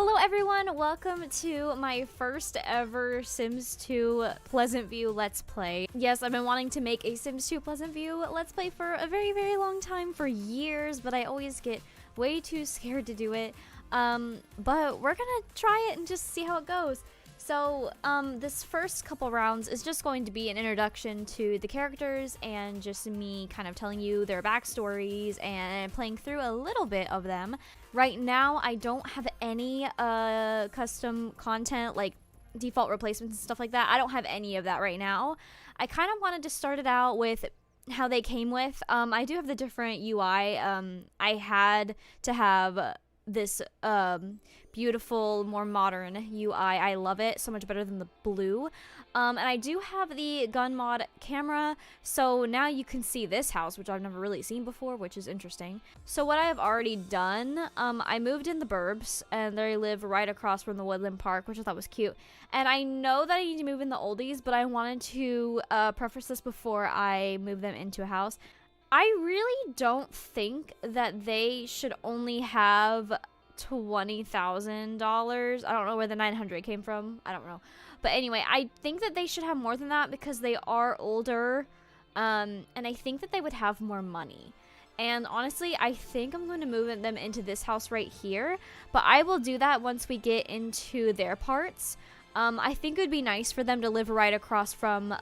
Hello everyone, welcome to my first ever Sims 2 Pleasantview Let's Play. Yes, I've been wanting to make a Sims 2 Pleasantview Let's Play for a very long time, for years, but I always get way too scared to do it. But we're gonna try it and just see how it goes. So, this first couple rounds is just going to be an introduction to the characters and just me kind of telling you their backstories and playing through a little bit of them. Right now, I don't have any custom content like default replacements and stuff like that. I don't have any of that right now. I kind of wanted to start it out with how they came with. I do have the different UI. I had to have this beautiful, more modern UI. I love it so much better than the blue. And I do have the gun mod camera, so now you can see this house, which I've never really seen before, which is interesting. So what I have already done, I moved in the burbs, and they live right across from the Woodland Park, which I thought was cute. And I know that I need to move in the oldies, but I wanted to preface this before I move them into a house. I really don't think that they should only have $20,000. I don't know where the 900 came from. I don't know. But anyway, I think that they should have more than that because they are older. And I think that they would have more money. And honestly, I think I'm going to move them into this house right here. But I will do that once we get into their parts. I think it would be nice for them to live right across from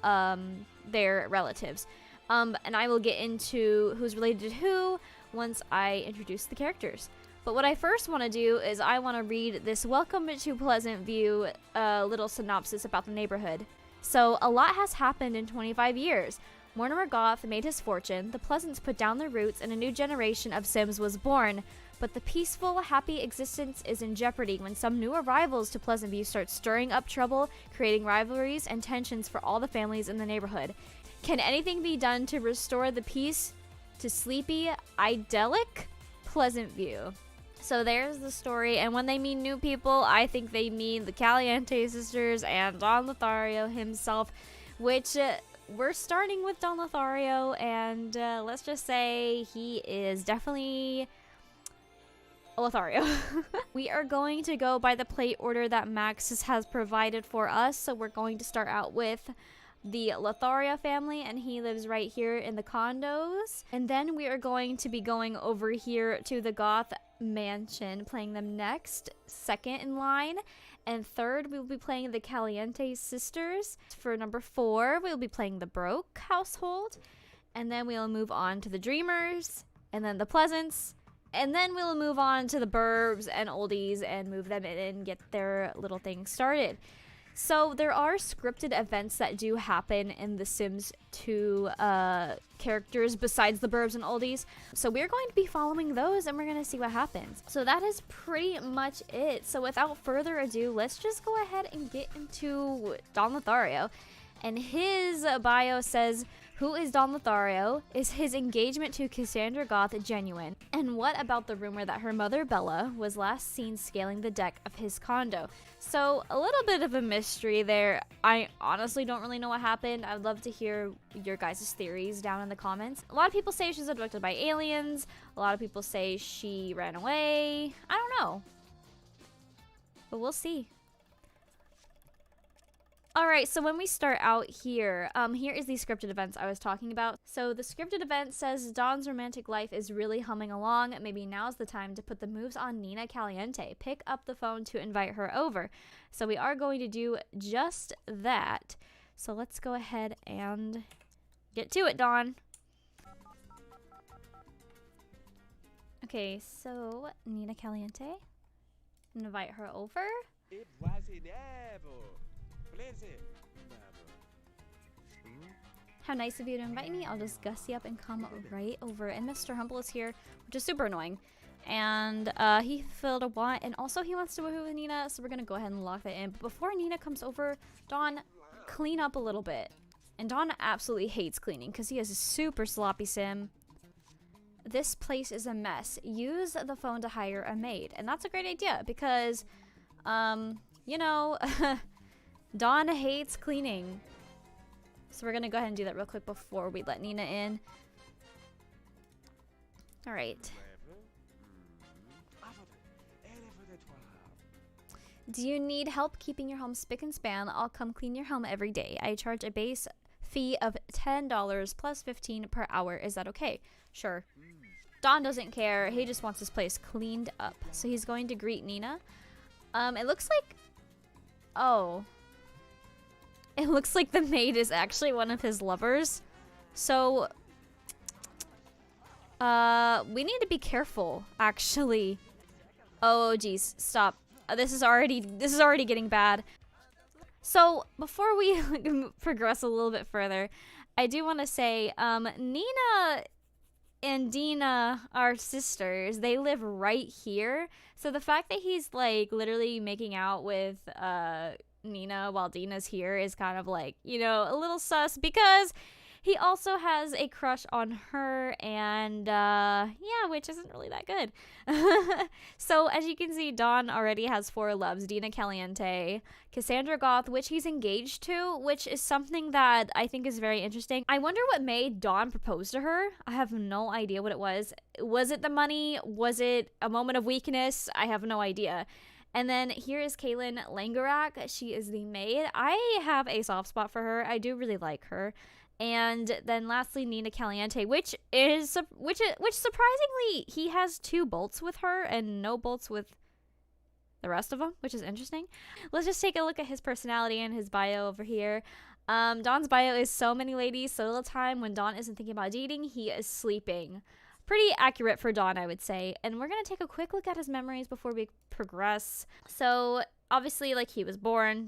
their relatives. And I will get into who's related to who once I introduce the characters. But what I first want to do is I want to read this Welcome to Pleasantview little synopsis about the neighborhood. So, a lot has happened in 25 years. Mortimer Goth made his fortune, the Pleasants put down their roots, and a new generation of Sims was born. But the peaceful, happy existence is in jeopardy when some new arrivals to Pleasantview start stirring up trouble, creating rivalries and tensions for all the families in the neighborhood. Can anything be done to restore the peace to sleepy, idyllic Pleasantview? So there's the story, and when they mean new people, I think they mean the Caliente sisters and Don Lothario himself, which we're starting with Don Lothario, and let's just say he is definitely a Lothario. We are going to go by the plate order that Max has provided for us, so we're going to start out with the Lothario family, and he lives right here in the condos. And then we are going to be going over here to the Goth mansion, playing them next, second in line. And third, we will be playing the Caliente sisters. For number 4, we will be playing the Broke household. And then we'll move on to the Dreamers, and then the Pleasants. And then we'll move on to the Burbs and Oldies and move them in and get their little thing started. So there are scripted events that do happen in the Sims 2 characters besides the Burbs and Oldies. So we're going to be following those and we're going to see what happens. So that is pretty much it. So without further ado, let's just go ahead and get into Don Lothario. And his bio says, who is Don Lothario? Is his engagement to Cassandra Goth genuine? And what about the rumor that her mother, Bella, was last seen scaling the deck of his condo? So, a little bit of a mystery there. I honestly don't really know what happened. I'd love to hear your guys' theories down in the comments. A lot of people say she's abducted by aliens. A lot of people say she ran away. I don't know. But we'll see. Alright, so when we start out here, here is the scripted events I was talking about. So the scripted event says Don's romantic life is really humming along. Maybe now's the time to put the moves on Nina Caliente. Pick up the phone to invite her over. So we are going to do just that. So let's go ahead and get to it, Don. Okay, so Nina Caliente. Invite her over. How nice of you to invite me. I'll just gussy up and come right over. And Mr. Humble is here, which is super annoying. And he fulfilled a want, and also he wants to woohoo with Nina, so we're gonna go ahead and lock that in. But before Nina comes over, Don, clean up a little bit. And Don absolutely hates cleaning because he is a super sloppy sim. This place is a mess. Use the phone to hire a maid. And that's a great idea because, you know, Don hates cleaning. So we're gonna go ahead and do that real quick before we let Nina in. Alright. Do you need help keeping your home spick and span? I'll come clean your home every day. I charge a base fee of $10 plus 15 per hour. Is that okay? Sure. Don doesn't care. He just wants his place cleaned up. So he's going to greet Nina. It looks like... Oh. It looks like the maid is actually one of his lovers. So... we need to be careful, actually. Oh, geez. Stop. This is already getting bad. So, before we progress a little bit further, I do want to say, Nina and Dina are sisters. They live right here. So the fact that he's, like, literally making out with, Nina while Dina's here is kind of, like, you know, a little sus, because he also has a crush on her, and, yeah, which isn't really that good. So, as you can see, Don already has 4 loves. Dina Caliente, Cassandra Goth, which he's engaged to, which is something that I think is very interesting. I wonder what made Don propose to her. I have no idea what it was. Was it the money? Was it a moment of weakness? I have no idea. And then here is Kaylin Langerak. She is the maid. I have a soft spot for her. I do really like her. And then lastly, Nina Caliente, which surprisingly, he has 2 bolts with her and no bolts with the rest of them, which is interesting. Let's just take a look at his personality and his bio over here. Don's bio is so many ladies, so little time. When Don isn't thinking about dating, he is sleeping. Pretty accurate for Don, I would say. And we're going to take a quick look at his memories before we progress. So, obviously, like, he was born,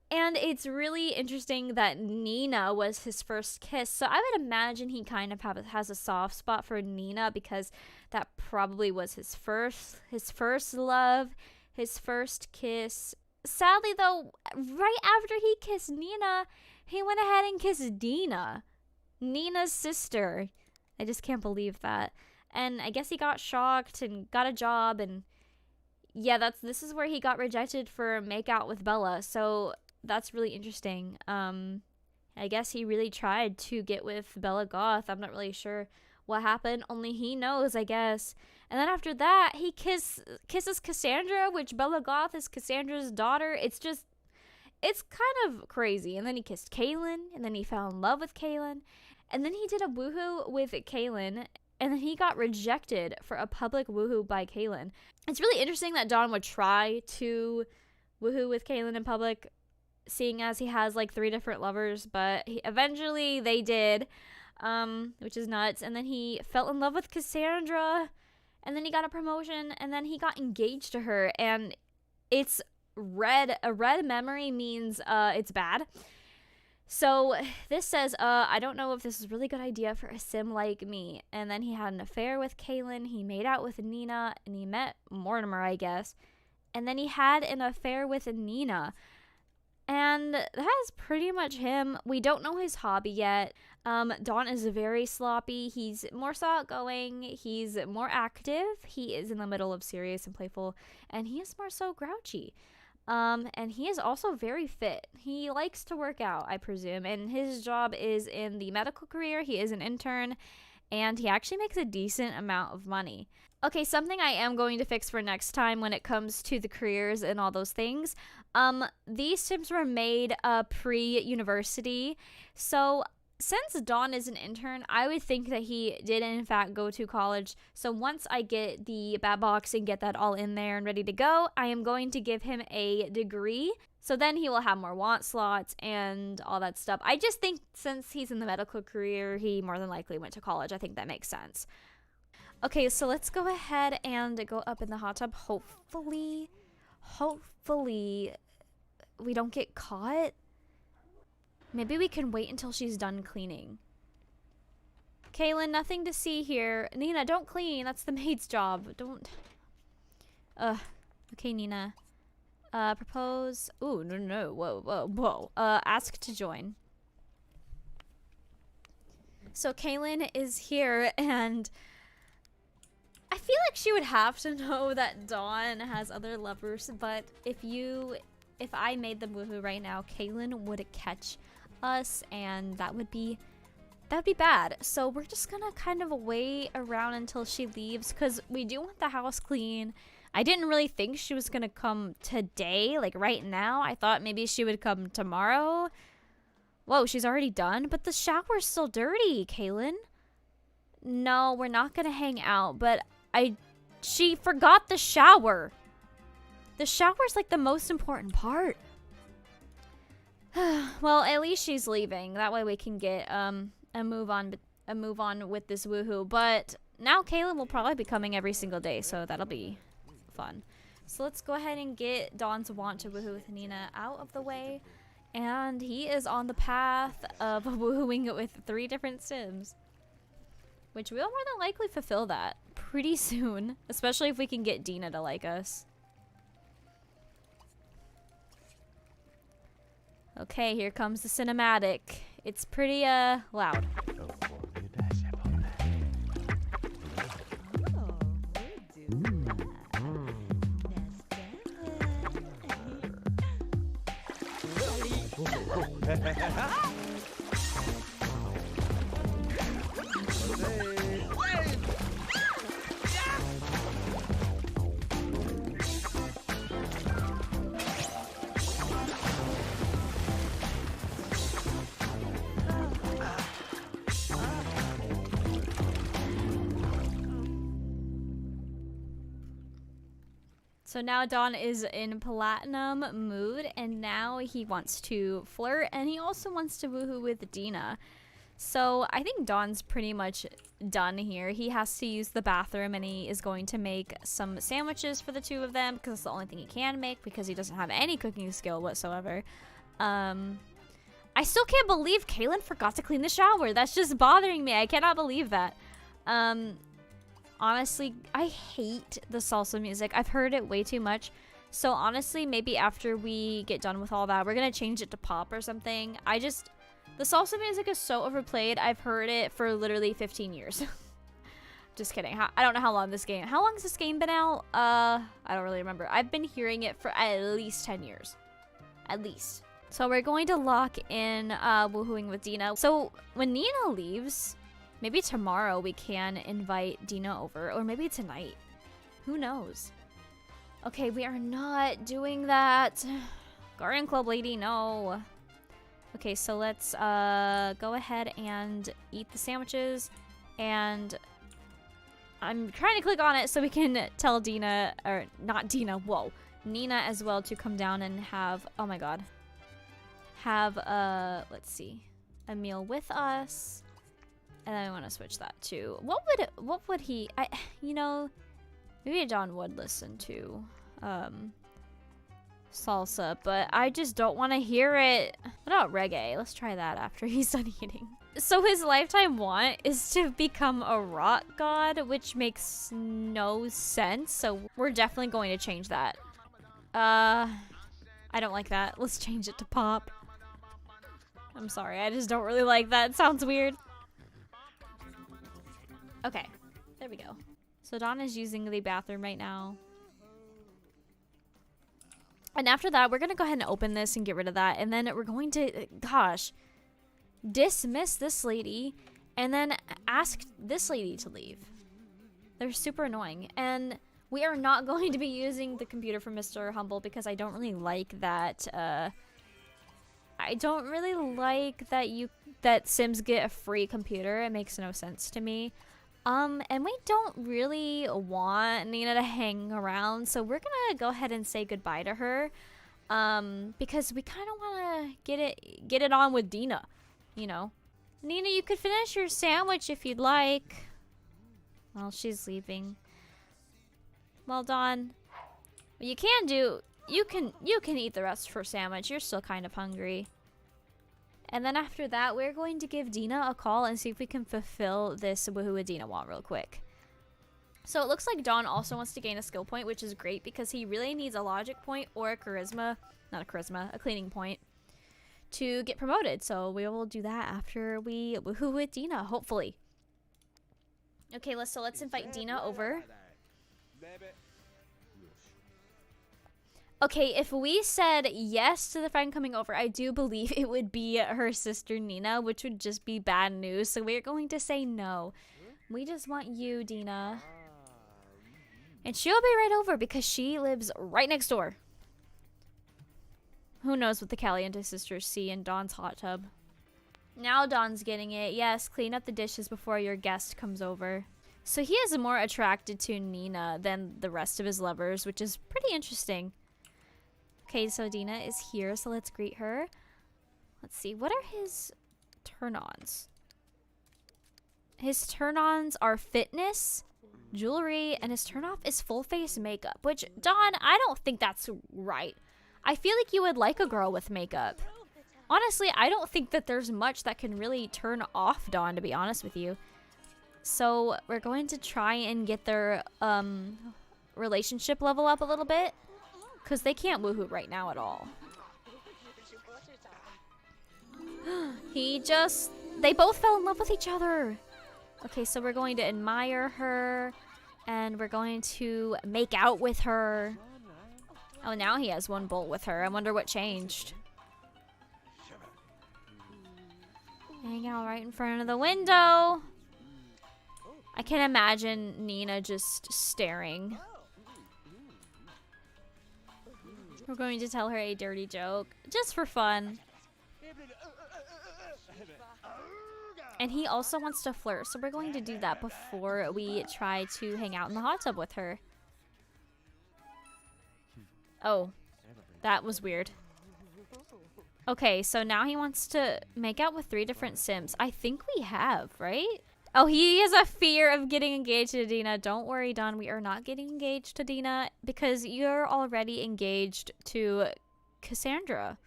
and it's really interesting that Nina was his first kiss. So I would imagine he kind of has a soft spot for Nina, because that probably was his first love, his first kiss. Sadly, though, right after he kissed Nina, he went ahead and kissed Dina, Nina's sister. I just can't believe that. And I guess he got shocked and got a job, and yeah, this is where he got rejected for make out with Bella. So that's really interesting. I guess he really tried to get with Bella Goth. I'm not really sure what happened. Only he knows, I guess. And then after that, he kisses Cassandra, which Bella Goth is Cassandra's daughter. It's kind of crazy. And then he kissed Kaylin, and then he fell in love with Kaylin. And then he did a woohoo with Kaylin, and then he got rejected for a public woohoo by Kaylin. It's really interesting that Don would try to woohoo with Kaylin in public, seeing as he has like 3 different lovers, but eventually they did, which is nuts. And then he fell in love with Cassandra, and then he got a promotion, and then he got engaged to her, and it's red. A red memory means it's bad. So this says, I don't know if this is a really good idea for a sim like me. And then he had an affair with Kaylin, he made out with Nina, and he met Mortimer, I guess. And then he had an affair with Nina. And that is pretty much him. We don't know his hobby yet. Don is very sloppy. He's more outgoing. He's more active. He is in the middle of serious and playful. And he is more so grouchy. And he is also very fit. He likes to work out, I presume. And his job is in the medical career. He is an intern. And he actually makes a decent amount of money. Okay, something I am going to fix for next time when it comes to the careers and all those things. These Sims were made pre-university. So since Don is an intern, I would think that he did in fact go to college. So once I get the bat box and get that all in there and ready to go, I am going to give him a degree. So then he will have more want slots and all that stuff. I just think since he's in the medical career, he more than likely went to college. I think that makes sense. Okay, so let's go ahead and go up in the hot tub. Hopefully we don't get caught. Maybe we can wait until she's done cleaning. Kaylin, nothing to see here. Nina, don't clean. That's the maid's job. Don't. Okay, Nina. Propose. Ooh, no. Whoa. Ask to join. So Kaylin is here, and I feel like she would have to know that Dawn has other lovers, but if I made the woohoo right now, Kaylin would catch us, and that would be bad. So we're just gonna kind of wait around until she leaves, because we do want the house clean. I didn't really think she was gonna come today, like right now. I thought maybe she would come tomorrow. Whoa, she's already done? But the shower's still dirty, Kaylin. No, we're not gonna hang out, but she forgot the shower. The shower's like the most important part. Well, at least she's leaving. That way we can get a move on with this woohoo. But now Kaylin will probably be coming every single day, so that'll be fun. So let's go ahead and get Don's want to woohoo with Nina out of the way. And he is on the path of woohooing with 3 different Sims. Which we'll more than likely fulfill that pretty soon. Especially if we can get Dina to like us. Okay, here comes the cinematic. It's pretty, loud. So now Don is in platinum mood, and now he wants to flirt, and he also wants to woohoo with Dina. So I think Don's pretty much done here. He has to use the bathroom, and he is going to make some sandwiches for the 2 of them, because it's the only thing he can make, because he doesn't have any cooking skill whatsoever. I still can't believe Kaylin forgot to clean the shower. That's just bothering me. I cannot believe that. Honestly, I hate the salsa music. I've heard it way too much. So honestly, maybe after we get done with all that, we're gonna change it to pop or something. The salsa music is so overplayed. I've heard it for literally 15 years. Just kidding. I don't know how long how long has this game been out? I don't really remember. I've been hearing it for at least 10 years. At least. So we're going to lock in woohooing with Dina. So when Nina leaves, maybe tomorrow we can invite Dina over, or maybe tonight. Who knows? Okay, we are not doing that. Garden Club lady, no. Okay, so let's go ahead and eat the sandwiches. And I'm trying to click on it so we can tell Dina, or not Dina, whoa, Nina as well to come down and have, oh my god, have, let's see, a meal with us. And then I want to switch that to, what would he, you know, maybe John would listen to, salsa, but I just don't want to hear it. What about reggae? Let's try that after he's done eating. So his lifetime want is to become a rock god, which makes no sense. So we're definitely going to change that. I don't like that. Let's change it to pop. I'm sorry, I just don't really like that. It sounds weird. Okay, there we go. So Dawn is using the bathroom right now. And after that, we're going to go ahead and open this and get rid of that. And then we're going to, gosh, dismiss this lady and then ask this lady to leave. They're super annoying. And we are not going to be using the computer for Mr. Humble because I don't really like that, I don't really like that Sims get a free computer. It makes no sense to me. And we don't really want Nina to hang around, so we're gonna go ahead and say goodbye to her, because we kind of want to get it on with Dina, you know. Nina, you could finish your sandwich if you'd like. Well, she's leaving. Well, Dawn, what you can do, you can eat the rest for sandwich. You're still kind of hungry. And then after that, we're going to give Dina a call and see if we can fulfill this woohoo with Dina want real quick. So it looks like Don also wants to gain a skill point, which is great because he really needs a logic point or a charisma, a cleaning point to get promoted. So we will do that after we woohoo with Dina, hopefully. Okay, let's invite Dina over. Okay, if we said yes to the friend coming over, I do believe it would be her sister Nina, which would just be bad news. So we're going to say no. We just want you, Dina. And she'll be right over because she lives right next door. Who knows what the Caliente sisters see in Don's hot tub. Now Don's getting it. Yes, clean up the dishes before your guest comes over. So he is more attracted to Nina than the rest of his lovers, which is pretty interesting. Okay, so Dina is here, so let's greet her. Let's see, what are his turn-ons? His turn-ons are fitness, jewelry, and his turn-off is full-face makeup, which, Don, I don't think that's right. I feel like you would like a girl with makeup. Honestly, I don't think that there's much that can really turn off Don, to be honest with you. So we're going to try and get their relationship level up a little bit, because they can't woohoo right now at all. They both fell in love with each other. Okay, so we're going to admire her, and we're going to make out with her. Oh, now he has one bolt with her. I wonder what changed. Hang out right in front of the window. I can imagine Nina just staring. We're going to tell her a dirty joke, just for fun. And he also wants to flirt, so we're going to do that before we try to hang out in the hot tub with her. Oh, that was weird. Okay, so now he wants to make out with 3 different Sims. I think we have, right? Oh, he has a fear of getting engaged to Dina. Don't worry, Don. We are not getting engaged to Dina because you're already engaged to Cassandra.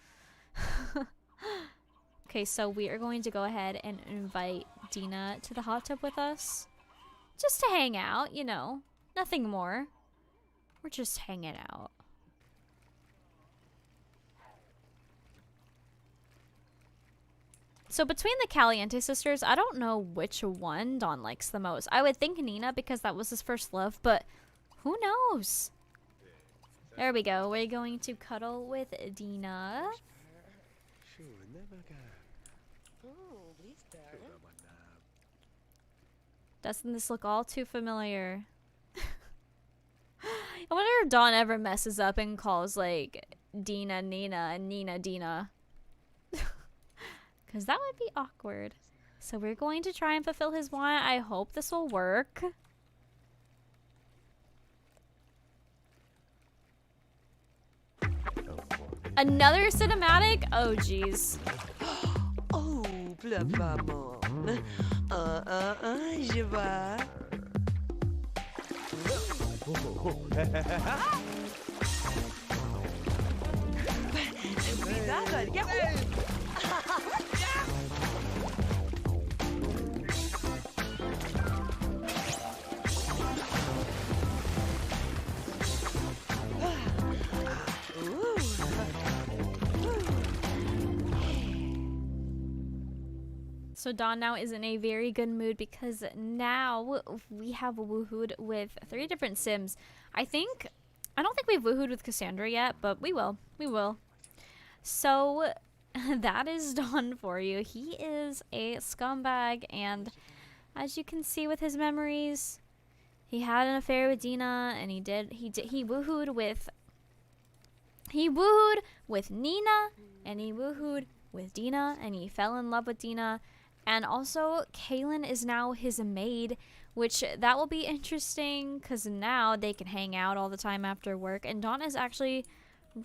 Okay, so we are going to go ahead and invite Dina to the hot tub with us. Just to hang out, you know. Nothing more. We're just hanging out. So between the Caliente sisters, I don't know which one Don likes the most. I would think Nina because that was his first love, but who knows? There we go. We're going to cuddle with Dina. Doesn't this look all too familiar? I wonder if Don ever messes up and calls like Dina Nina and Nina Dina. Because that would be awkward. So we're going to try and fulfill his want. I hope this will work. Another cinematic? Oh, jeez. Oh, blah, blah, blah. Je vais. So Don now is in a very good mood because now we have woohooed with 3 different Sims. I don't think we've woohooed with Cassandra yet, but we will. We will. So that is Don for you. He is a scumbag, and as you can see with his memories, he had an affair with Dina, and he woohooed with Nina, and he woohooed with Dina, and he fell in love with Dina. And also, Kaylin is now his maid, which that will be interesting because now they can hang out all the time after work. And Don is actually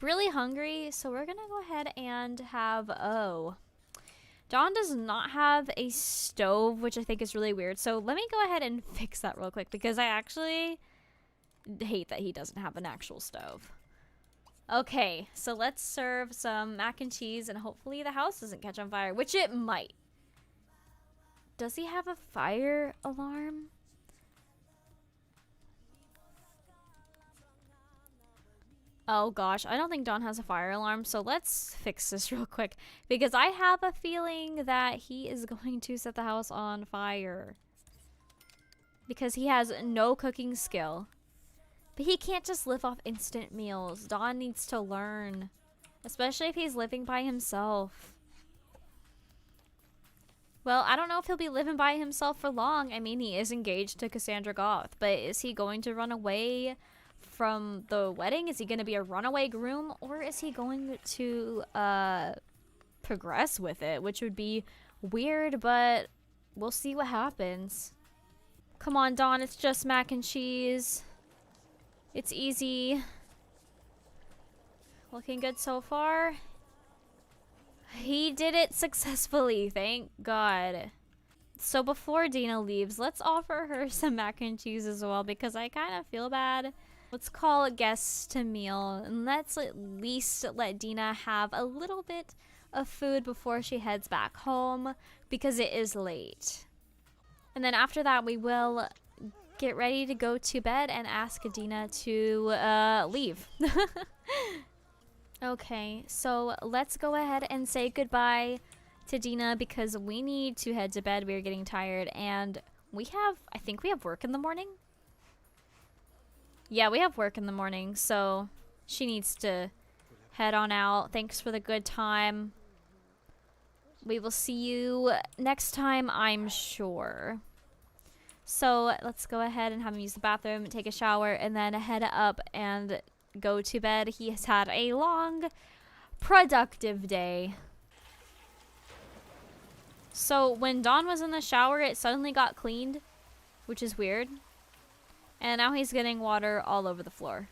really hungry, so we're going to go ahead and have, Don does not have a stove, which I think is really weird. So let me go ahead and fix that real quick because I actually hate that he doesn't have an actual stove. Okay, so let's serve some mac and cheese and hopefully the house doesn't catch on fire, which it might. Does he have a fire alarm? Oh gosh, I don't think Don has a fire alarm, so let's fix this real quick because I have a feeling that he is going to set the house on fire because he has no cooking skill. But he can't just live off instant meals. Don needs to learn, especially if he's living by himself. Well, I don't know if he'll be living by himself for long. I mean, he is engaged to Cassandra Goth, but is he going to run away from the wedding? Is he going to be a runaway groom, or is he going to progress with it, which would be weird, but we'll see what happens. Come on, Don, it's just mac and cheese. It's easy. Looking good so far. He did it successfully, thank God. So before Dina leaves, let's offer her some mac and cheese as well, because I kind of feel bad. Let's call guests to meal, and let's at least let Dina have a little bit of food before she heads back home, because it is late. And then after that, we will get ready to go to bed and ask Dina to leave. Okay, so let's go ahead and say goodbye to Dina, because we need to head to bed. We are getting tired, and I think we have work in the morning. Yeah, we have work in the morning, so she needs to head on out. Thanks for the good time. We will see you next time, I'm sure. So let's go ahead and have him use the bathroom, take a shower, and then head up and go to bed. He has had a long, productive day. So when Don was in the shower, it suddenly got cleaned, which is weird. And now he's getting water all over the floor,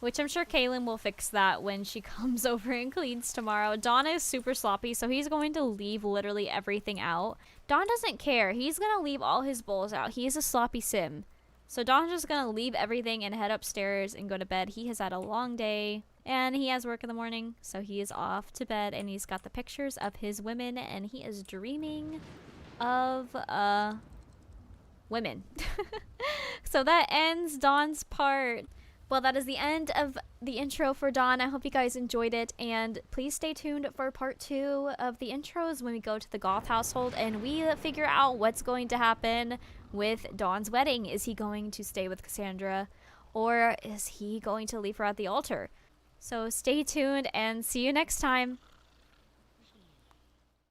which I'm sure Kaylin will fix that when she comes over and cleans tomorrow. Don is super sloppy, so he's going to leave literally everything out. Don doesn't care. He's going to leave all his bowls out. He is a sloppy sim. So Don's just going to leave everything and head upstairs and go to bed. He has had a long day, and he has work in the morning, so he is off to bed, and he's got the pictures of his women, and he is dreaming of women. So that ends Don's part. Well, that is the end of the intro for Don. I hope you guys enjoyed it, and please stay tuned for part 2 of the intros when we go to the Goth household and we figure out what's going to happen with Don's wedding. Is he going to stay with Cassandra, or is he going to leave her at the altar? So stay tuned and see you next time.